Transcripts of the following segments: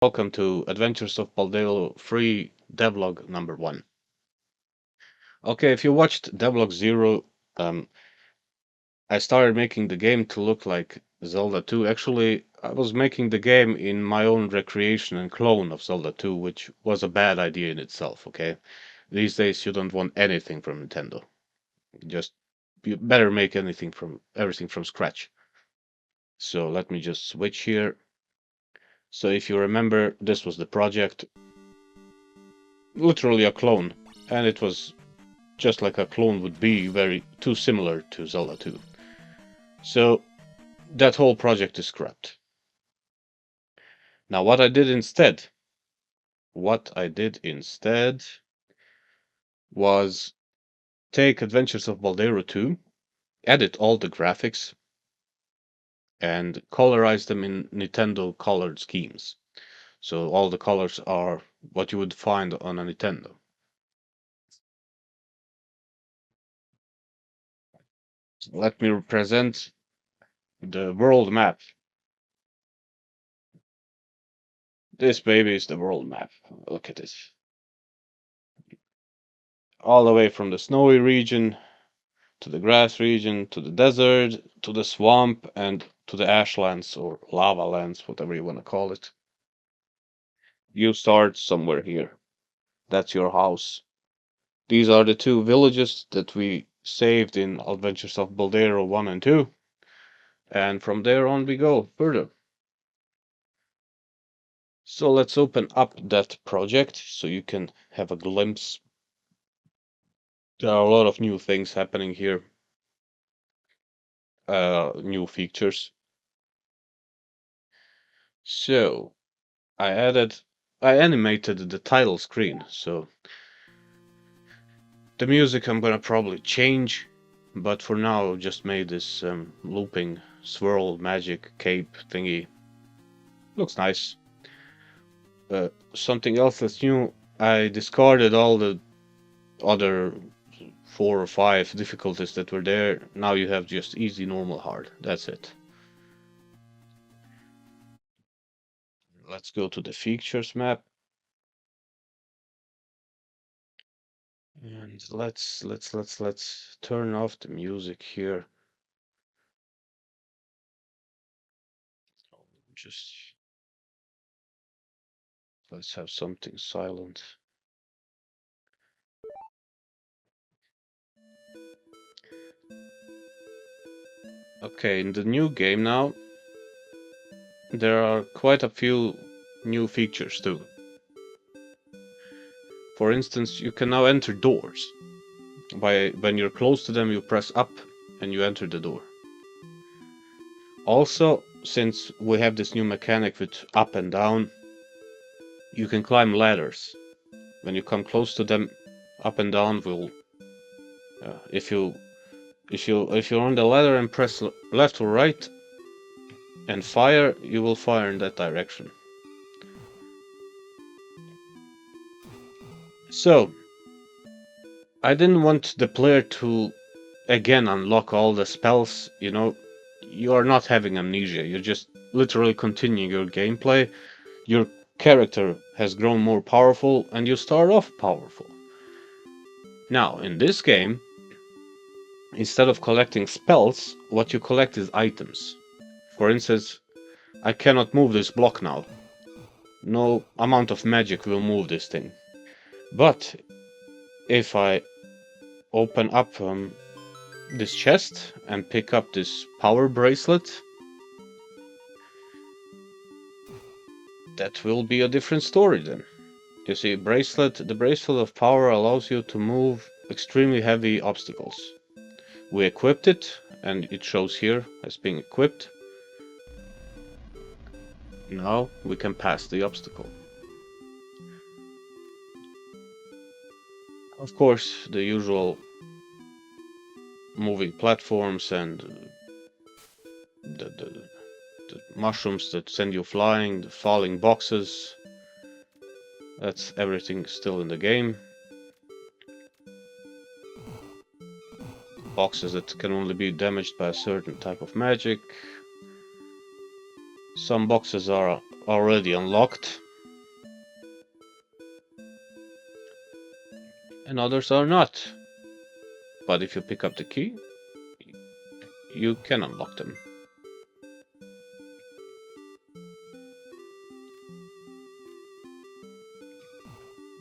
Welcome to Adventures of Baldero free devlog number 1. Okay, if you watched devlog 0, um, I started making the game to look like Zelda 2. Actually, I was making the game in my own recreation and clone of Zelda 2, which was a bad idea in itself, okay? These days you don't want anything from Nintendo. Just you better make everything from scratch. So let me just switch here. So if you remember, this was the project. Literally a clone. And it was just like a clone would be, very too similar to Zelda 2. So that whole project is scrapped. Now what I did instead was take Adventures of Baldero 2, edit all the graphics, and colorize them in Nintendo colored schemes. So all the colors are what you would find on a Nintendo. Let me represent the world map. This baby is the world map. Look at this. All the way from the snowy region to the grass region, to the desert, to the swamp, and to the ashlands or lava lands, whatever you want to call it. You start somewhere here. That's your house. These are the two villages that we saved in Adventures of Baldero 1 and 2. And from there on we go further. So let's open up that project so you can have a glimpse. There are a lot of new things happening here. New features. So I animated the title screen, so the music I'm gonna probably change, but for now I've just made this looping swirl magic cape thingy. Looks nice. Something else that's new, I discarded all the other 4 or 5 difficulties that were there. Now you have just easy, normal, hard. That's it. Let's go to the features map. And let's turn off the music here. Just let's have something silent. Okay, in the new game now, there are quite a few new features too. For instance, you can now enter doors. When you're close to them, you press up and you enter the door. Also, since we have this new mechanic with up and down, you can climb ladders. When you come close to them, up and down will. If you're on the ladder and press left or right and fire, you will fire in that direction. So, I didn't want the player to again unlock all the spells, you are not having amnesia, you're just literally continuing your gameplay. Your character has grown more powerful and you start off powerful. Now, in this game, instead of collecting spells, what you collect is items. For instance, I cannot move this block now. No amount of magic will move this thing. But if I open up this chest and pick up this power bracelet, that will be a different story then. You see, the bracelet of power allows you to move extremely heavy obstacles. We equipped it, and it shows here as being equipped. Now we can pass the obstacle. Of course, the usual moving platforms and the mushrooms that send you flying, the falling boxes. That's everything still in the game. Boxes that can only be damaged by a certain type of magic. Some boxes are already unlocked. and others are not. But if you pick up the key, you can unlock them.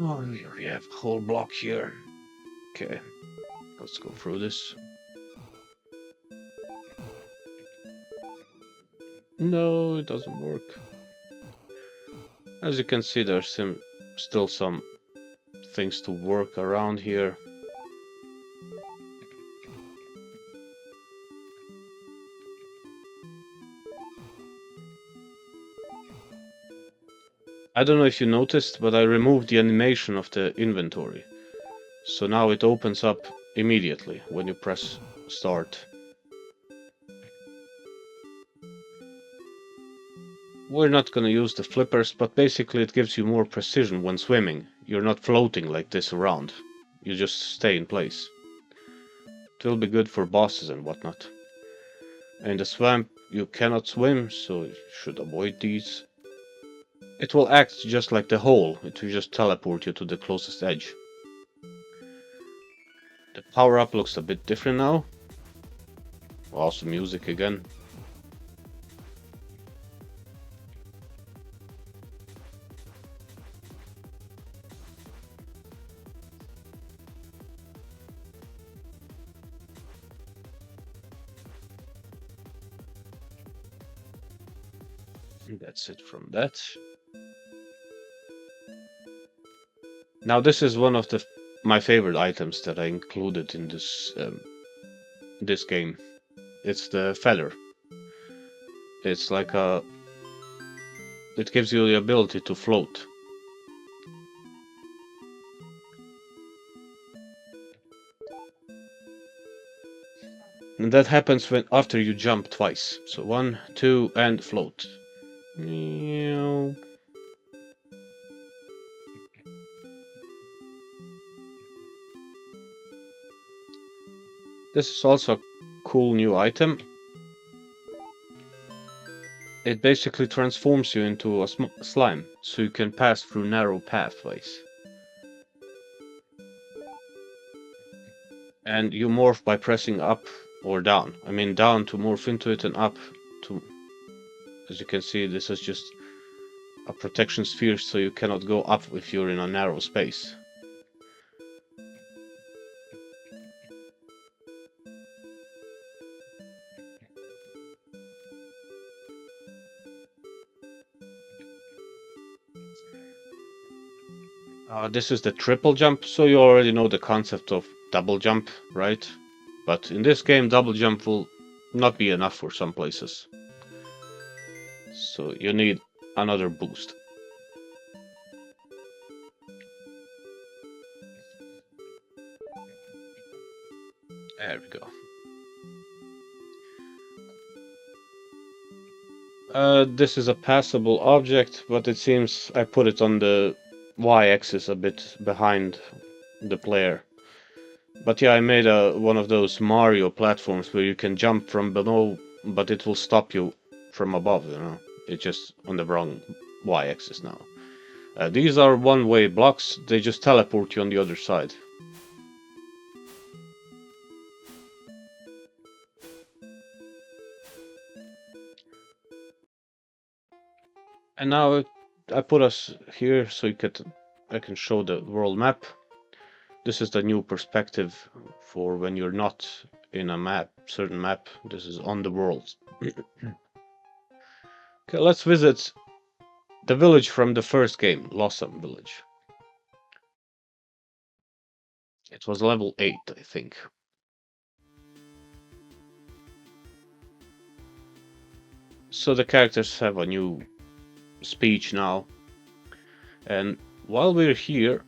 Oh, we have a whole block here. Okay, let's go through this. No, it doesn't work. As you can see, there's still some things to work around here. I don't know if you noticed, but I removed the animation of the inventory. So now it opens up immediately when you press start. We're not gonna use the flippers, but basically it gives you more precision when swimming. You're not floating like this around. You just stay in place. It will be good for bosses and whatnot. In the swamp you cannot swim, so you should avoid these. It will act just like the hole, it will just teleport you to the closest edge. The power-up looks a bit different now. Awesome music again. That's it from that. Now this is one of my favorite items that I included in this game. It's the feather. It's like it gives you the ability to float. And that happens after you jump twice. So 1, 2, and float. This is also a cool new item. It basically transforms you into a slime, so you can pass through narrow pathways. And you morph by pressing up or down. I mean down to morph into it and up to... As you can see, this is just a protection sphere, so you cannot go up if you're in a narrow space. This is the triple jump, so you already know the concept of double jump, right? But in this game, double jump will not be enough for some places. So you need another boost. There we go. This is a passable object, but it seems I put it on the y-axis a bit behind the player. But yeah, I made one of those Mario platforms where you can jump from below, but it will stop you from above, you know. It's just on the wrong y-axis now. These are one-way blocks, they just teleport you on the other side. And now I put us here so I can show the world map. This is the new perspective for when you're not in a certain map. This is on the world. Okay, let's visit the village from the first game, Lossam Village. It was level 8, I think. So the characters have a new speech now. And while we're here,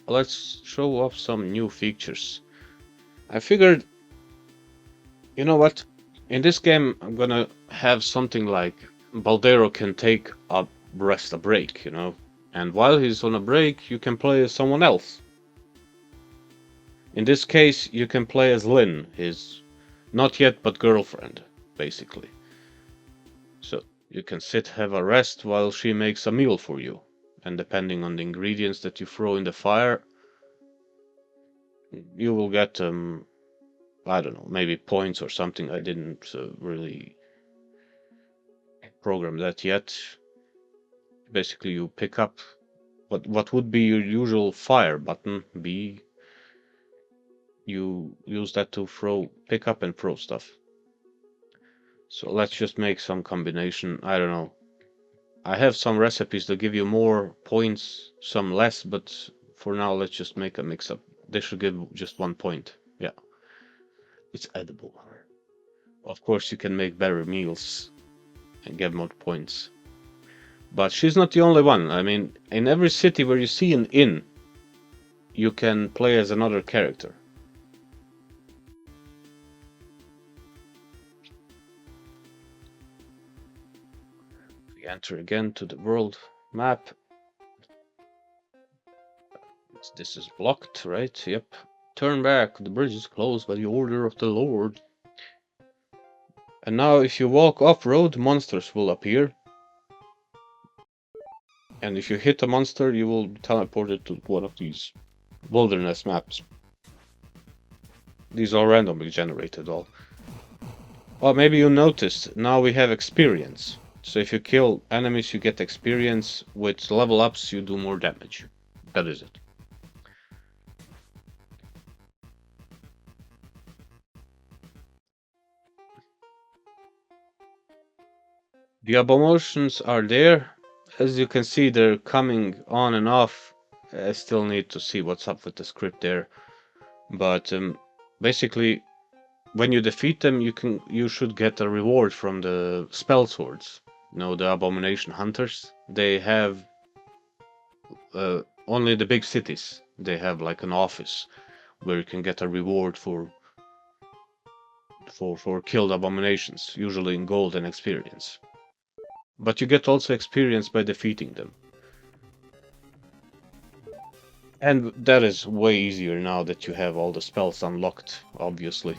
let's show off some new features. I figured, you know what? In this game, I'm gonna have something like Baldero can take a break, you know? And while he's on a break, you can play as someone else. In this case, you can play as Lynn, his not yet but girlfriend, basically. So you can have a rest while she makes a meal for you. And depending on the ingredients that you throw in the fire, you will get I don't know, maybe points or something. I didn't really program that yet. Basically, you pick up what would be your usual fire button. B. You use that to pick up and throw stuff. So let's just make some combination. I don't know. I have some recipes that give you more points, some less, but for now, let's just make a mix up. They should give just 1 point. Yeah, it's edible. Of course, you can make better meals and get more points. But she's not the only one. I mean, in every city where you see an inn, you can play as another character. We enter again to the world map. This is blocked, right? Yep. Turn back. The bridge is closed by the order of the Lord. And now if you walk off-road, monsters will appear. And if you hit a monster, you will be teleported to one of these wilderness maps. These are randomly generated all. Well, maybe you noticed, now we have experience. So if you kill enemies, you get experience. With level ups, you do more damage. That is it. The abominations are there. As you can see, they're coming on and off. I still need to see what's up with the script there. But basically, when you defeat them, you should get a reward from the spell swords. You know, the abomination hunters. They have only the big cities. They have like an office where you can get a reward for killed abominations, usually in gold and experience. But you get also experience by defeating them. And that is way easier now that you have all the spells unlocked, obviously.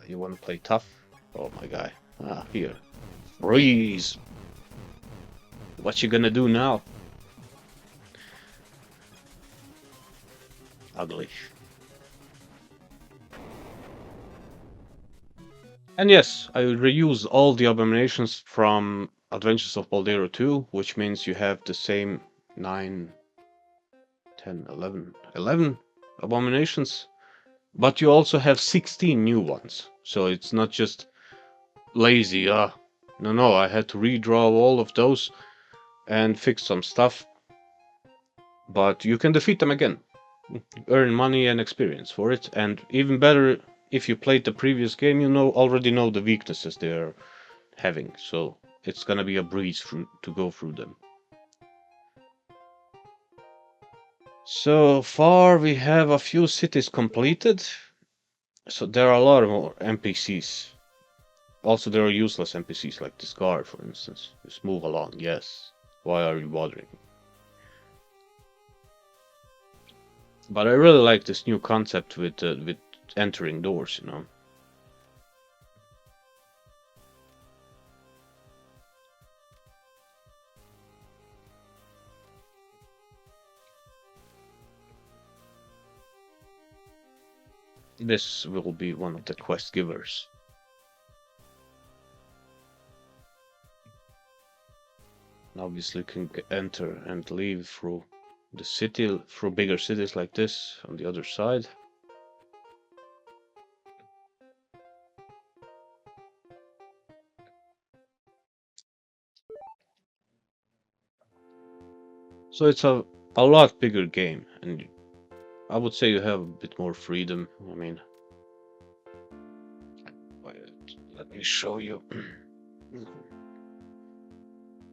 You want to play tough? Oh my guy. Ah, here. Freeze! What you gonna do now? Ugly. And yes, I reuse all the abominations from Adventures of Baldero 2, which means you have the same 9, 10, 11 abominations, but you also have 16 new ones. So it's not just lazy, no, I had to redraw all of those and fix some stuff. But you can defeat them again, earn money and experience for it, and even better, if you played the previous game, you already know the weaknesses they're having, so it's gonna be a breeze to go through them. So far we have a few cities completed, so there are a lot of more NPCs. Also, there are useless NPCs like this guard, for instance. Just move along, yes. Why are you bothering? But I really like this new concept with entering doors, you know. This will be one of the quest givers. Obviously, you can enter and leave through the city, through bigger cities like this on the other side. So it's a lot bigger game, and I would say you have a bit more freedom. I mean, let me show you.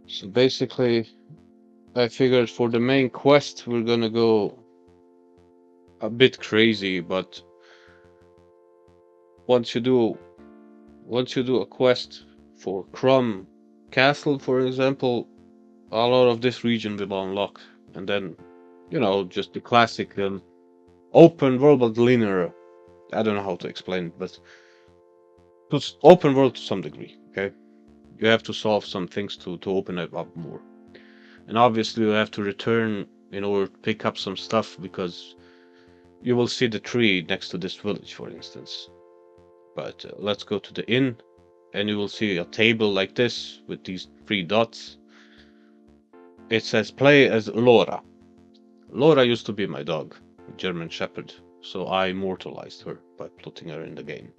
So basically, I figured for the main quest, we're gonna go a bit crazy, but once you do a quest for Crum Castle, for example, a lot of this region will unlock, and then, you know, just the classic open world but linear. I don't know how to explain it, but it's open world to some degree. Okay, You have to solve some things to open it up more. And obviously you have to return in order to pick up some stuff because you will see the tree next to this village, for instance. But let's go to the inn, and you will see a table like this with these three dots. It says play as Laura. Laura used to be my dog, a German Shepherd, so I immortalized her by putting her in the game.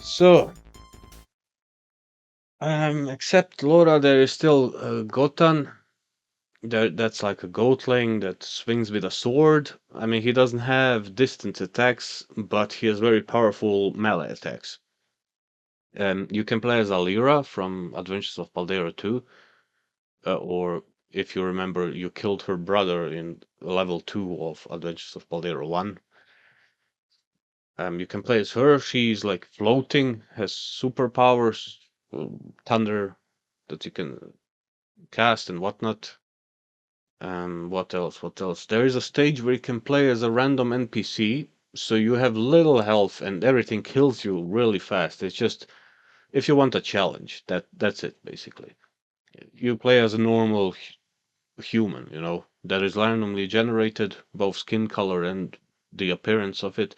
So, except Laura, there is still Gotan. That's like a goatling that swings with a sword. I mean, he doesn't have distance attacks, but he has very powerful melee attacks. You can play as Alira from Adventures of Baldero 2, or if you remember, you killed her brother in level 2 of Adventures of Baldero 1. You can play as her. She's like floating, has superpowers, thunder that you can cast and whatnot. What else? What else? There is a stage where you can play as a random NPC, so you have little health and everything kills you really fast. It's just if you want a challenge, that's it basically. You play as a normal human, that is randomly generated, both skin color and the appearance of it,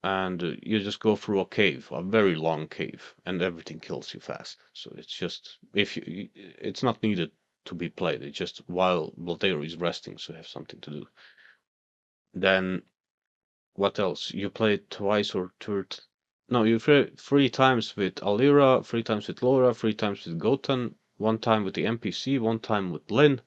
and you just go through a cave, a very long cave, and everything kills you fast. So it's just if it's not needed to be played. It's just while Baldero is resting, so you have something to do. Then what else? You play twice or no, you play 3 times with Alira, 3 times with Laura, 3 times with Gotan, 1 time with the NPC, 1 time with Lynn.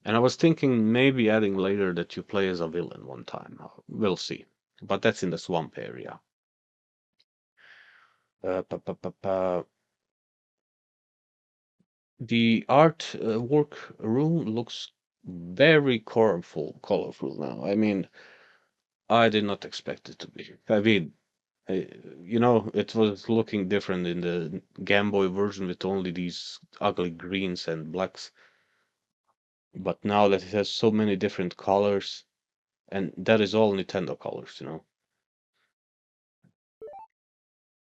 And I was thinking maybe adding later that you play as a villain 1 time. We'll see. But that's in the swamp area. Pa, pa, pa, pa. The art work room looks very colorful now. I mean, I did not expect it to be. I mean, it was looking different in the Game Boy version with only these ugly greens and blacks. But now that it has so many different colors, and that is all Nintendo colors.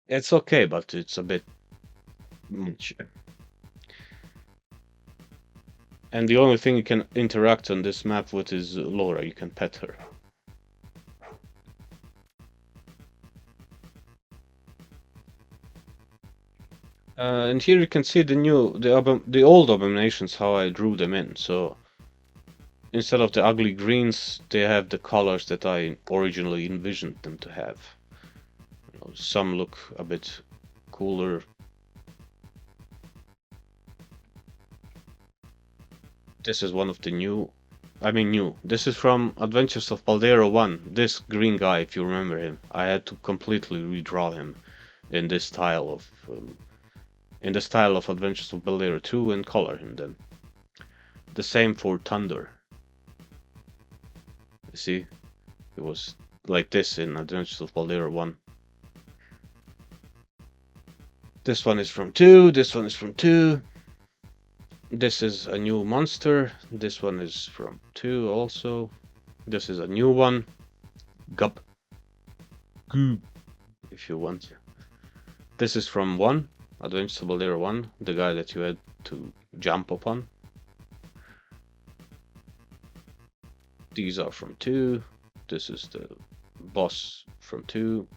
It's okay, but it's a bit much. And the only thing you can interact on this map with is Laura. You can pet her. And here you can see the old abominations, how I drew them in. So instead of the ugly greens, they have the colors that I originally envisioned them to have. Some look a bit cooler. This is one of the new. I mean new. This is from Adventures of Baldero 1. This green guy, if you remember him, I had to completely redraw him in this style of in the style of Adventures of Baldero 2 and color him then. The same for Thunder. You see, it was like this in Adventures of Baldero 1. This one is from 2, this one is from 2. This is a new monster. This one is from 2 also. This is a new one. Gup. Goop. If you want. This is from 1. Adventures of Baldero 1. The guy that you had to jump upon. These are from 2. This is the boss from 2.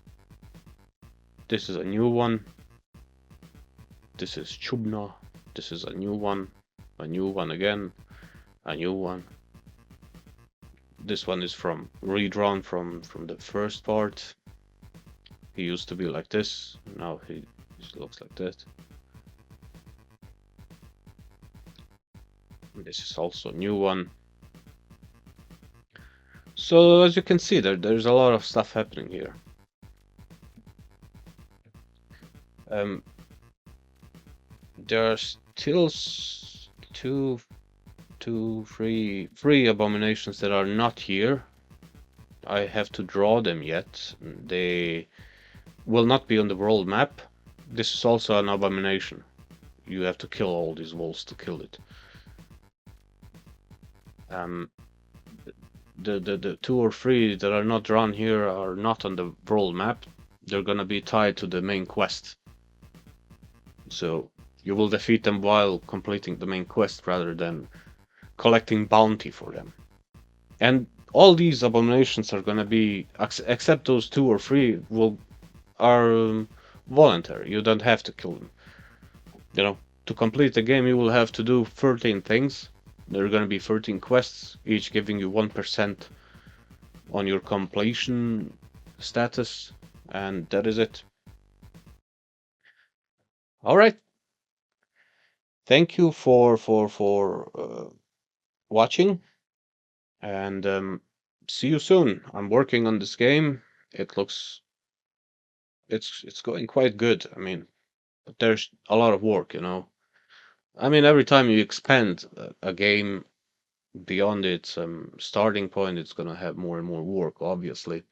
This is a new one. This is Chubna. This is a new one. A new one again. A new one. This one is from redrawn from the first part. He used to be like this. Now he just looks like that. This is also a new one. So as you can see, there's a lot of stuff happening here. There are still three abominations that are not here. I have to draw them yet. They will not be on the world map. This is also an abomination. You have to kill all these wolves to kill it. Um, the two or three that are not drawn here are not on the world map. They're gonna be tied to the main quest. So you will defeat them while completing the main quest rather than collecting bounty for them. And all these abominations are gonna be, except those two or three, will are voluntary. You don't have to kill them. You know, to complete the game, you will have to do 13 things. There are gonna be 13 quests, each giving you 1% on your completion status, and that is it. All right. Thank you for watching, and see you soon. I'm working on this game. It looks it's going quite good. I mean, but there's a lot of work, you know. I mean, every time you expand a game beyond its starting point, it's gonna have more and more work, obviously.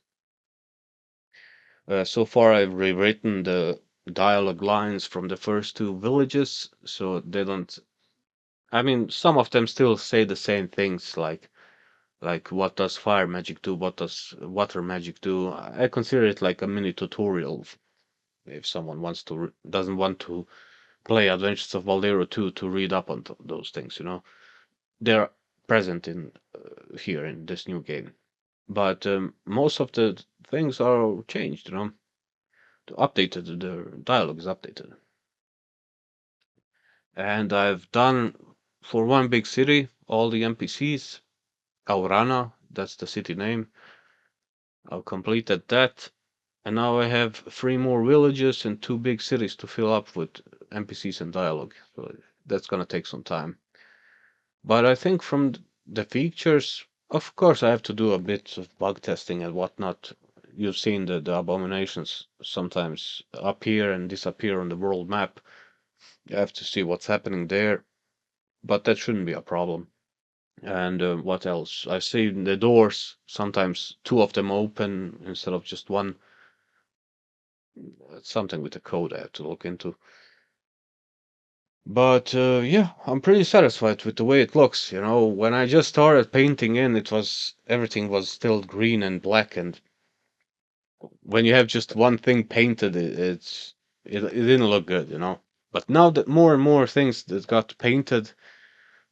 So far, I've rewritten the dialogue lines from the first two villages, so they don't. I mean, some of them still say the same things, like what does fire magic do, what does water magic do. I consider it like a mini tutorial if someone doesn't want to play Adventures of Baldero 2 to read up on those things, you know. They're present in here in this new game, but most of the things are changed, you know. Updated, the dialogue is updated, and I've done for one big city all the NPCs. Aurana, that's the city name. I've completed that, and now I have three more villages and two big cities to fill up with NPCs and dialogue. So that's gonna take some time. But I think from the features, of course, I have to do a bit of bug testing and whatnot. You've seen the abominations sometimes appear and disappear on the world map. You have to see what's happening there, but that shouldn't be a problem. And what else? I've seen the doors, sometimes two of them open instead of just one. It's something with the code I have to look into. But yeah, I'm pretty satisfied with the way it looks. You know, when I just started painting in, everything was still green and black, and when you have just one thing painted, it didn't look good, you know. But now that more and more things that got painted,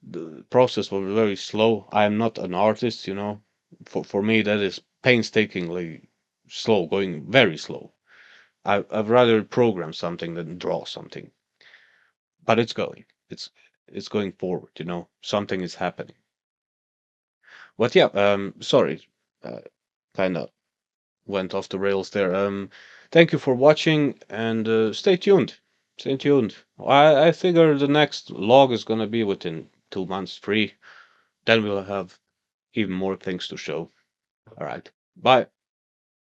the process was very slow. I am not an artist, you know. For me, that is painstakingly slow, going very slow. I'd rather program something than draw something. But it's going. It's going forward, you know. Something is happening. But yeah, sorry, uh, kind of went off the rails there. Thank you for watching and stay tuned. Stay tuned. I figure the next log is gonna be within 2 months, three. Then we'll have even more things to show. All right. Bye.